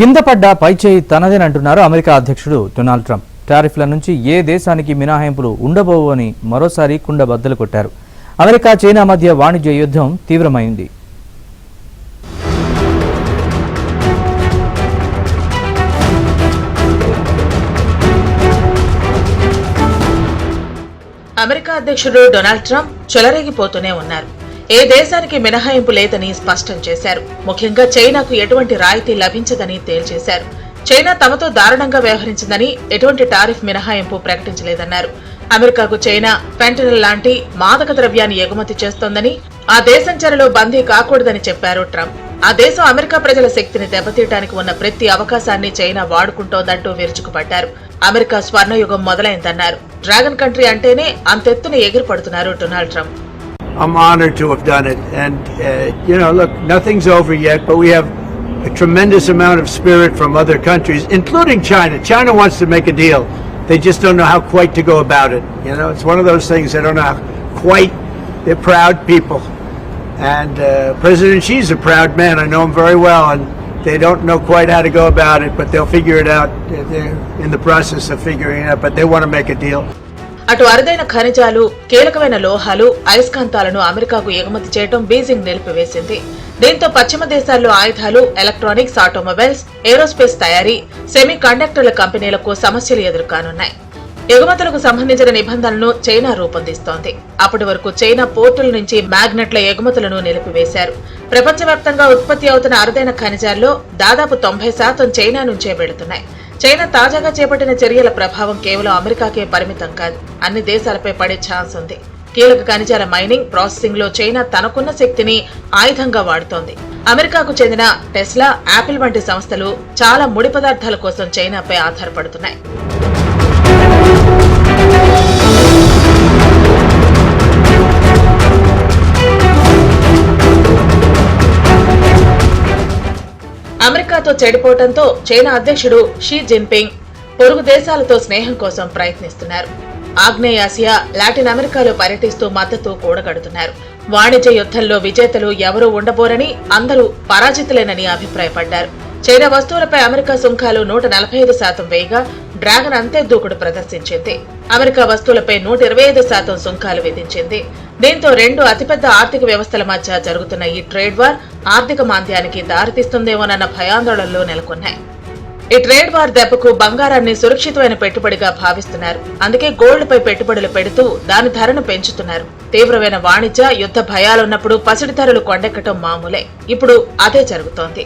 కింద పడ్డ పైచేయి తనదేనంటున్నారు అమెరికా అధ్యక్షుడు డొనాల్డ్ ట్రంప్. టారిఫ్ల నుంచి ఏ దేశానికి మినహాయింపులు ఉండబోవు అని మరోసారి కుండ బద్దలు కొట్టారు. అమెరికా చైనా మధ్య వాణిజ్య యుద్ధం తీవ్రమైంది. అమెరికా అధ్యక్షుడు డొనాల్డ్ ట్రంప్ చెలరేగిపోతూనే ఉన్నారు. ఏ దేశానికి మినహాయింపు లేదని స్పష్టం చేశారు. ముఖ్యంగా చైనాకు ఎటువంటి రాయితీ లభించదని తేల్చేశారు. చైనా తమతో దారుణంగా వ్యవహరించిందని ఎటువంటి టారిఫ్ మినహాయింపు ప్రకటించలేదన్నారు. అమెరికాకు చైనా ఫెంటనల్ లాంటి మాదక ద్రవ్యాన్ని ఎగుమతి చేస్తోందని, ఆ దేశం చెరలో బందీ కాకూడదని చెప్పారు ట్రంప్. ఆ దేశం అమెరికా ప్రజల శక్తిని దెబ్బతీయడానికి ఉన్న ప్రతి అవకాశాన్ని చైనా వాడుకుంటోందంటూ విరుచుకుపడ్డారు. అమెరికా స్వర్ణయుగం మొదలైందన్నారు. డ్రాగన్ కంట్రీ అంటేనే అంతెత్తున ఎగిరిపడుతున్నారు Donald Trump. I'm honored to have done it. And, look, nothing's over yet, but we have a tremendous amount of spirit from other countries, including China. China wants to make a deal. They just don't know how quite to go about it. It's one of those things, they don't know how quite. They're proud people. And President Xi's a proud man. I know him very well. And they don't know quite how to go about it, but they'll figure it out. They're in the process of figuring it out, but they want to make a deal. అటు అరుదైన ఖనిజాలు, కీలకమైన లోహాలు, అయస్కాంతాలను అమెరికాకు ఎగుమతి చేయడం Beijing నిలిపివేసింది. దీంతో పశ్చిమ దేశాల్లో ఆయుధాలు, ఎలక్ట్రానిక్స్, ఆటోమొబైల్స్, ఏరోస్పేస్ తయారీ, సెమీ కండక్టర్ల కంపెనీలకు సమస్యలు ఎదుర్కానున్నాయి. ఎగుమతులకు సంబంధించిన నిబంధనలను చైనా రూపొందిస్తోంది. అప్పటి వరకు చైనా పోర్టుల నుంచి మ్యాగ్నెట్ల ఎగుమతులను నిలిపివేశారు. ప్రపంచవ్యాప్తంగా ఉత్పత్తి అవుతున్న అరుదైన ఖనిజాల్లో దాదాపు 90% చైనా నుంచే వెళుతున్నాయి. చైనా తాజాగా చేపట్టిన చర్యల ప్రభావం కేవలం అమెరికాకే పరిమితం కాదు, అన్ని దేశాలపై పడే ఛాన్స్ ఉంది. కీలక ఖనిజాల మైనింగ్, ప్రాసెసింగ్ లో చైనా తనకున్న శక్తిని ఆయుధంగా వాడుతోంది. అమెరికాకు చెందిన టెస్లా, యాపిల్ వంటి సంస్థలు చాలా ముడి పదార్థాల కోసం చైనాపై ఆధారపడుతున్నాయి. అమెరికాతో చెడిపోవడంతో చైనా అధ్యక్షుడు షీ జిన్పింగ్ పొరుగు దేశాలతో స్నేహం కోసం ప్రయత్నిస్తున్నారు. ఆగ్నేయాసియా, లాటిన్ అమెరికాలో పర్యటిస్తూ మద్దతు కూడగడుతున్నారు. వాణిజ్య యుద్ధంలో విజేతలు ఎవరూ ఉండబోరని, అందరూ పరాజితులేనని అభిప్రాయపడ్డారు. చైనా వస్తువులపై అమెరికా సుంకాలు 145% వేయగా డ్రాగన్ అంతే దూకుడు ప్రదర్శించింది. అమెరికా వస్తువులపై 125% సుంకాలు విధించింది. దీంతో రెండు అతిపెద్ద ఆర్థిక వ్యవస్థల మధ్య జరుగుతున్న ఈ ట్రేడ్ వార్ ఆర్థిక మాంద్యానికి దారితీస్తుందేమోనన్న భయాందోళనలు నెలకొన్నాయి. ఈ ట్రేడ్ వార్ దెబ్బకు బంగారాన్ని సురక్షితమైన పెట్టుబడిగా భావిస్తున్నారు. అందుకే గోల్డ్ పై పెట్టుబడులు పెడుతూ దాని ధరను పెంచుతున్నారు. తీవ్రమైన వాణిజ్య యుద్ధ భయాలున్నప్పుడు పసిడి ధరలు కొండెక్కటం మామూలే. ఇప్పుడు అదే జరుగుతోంది.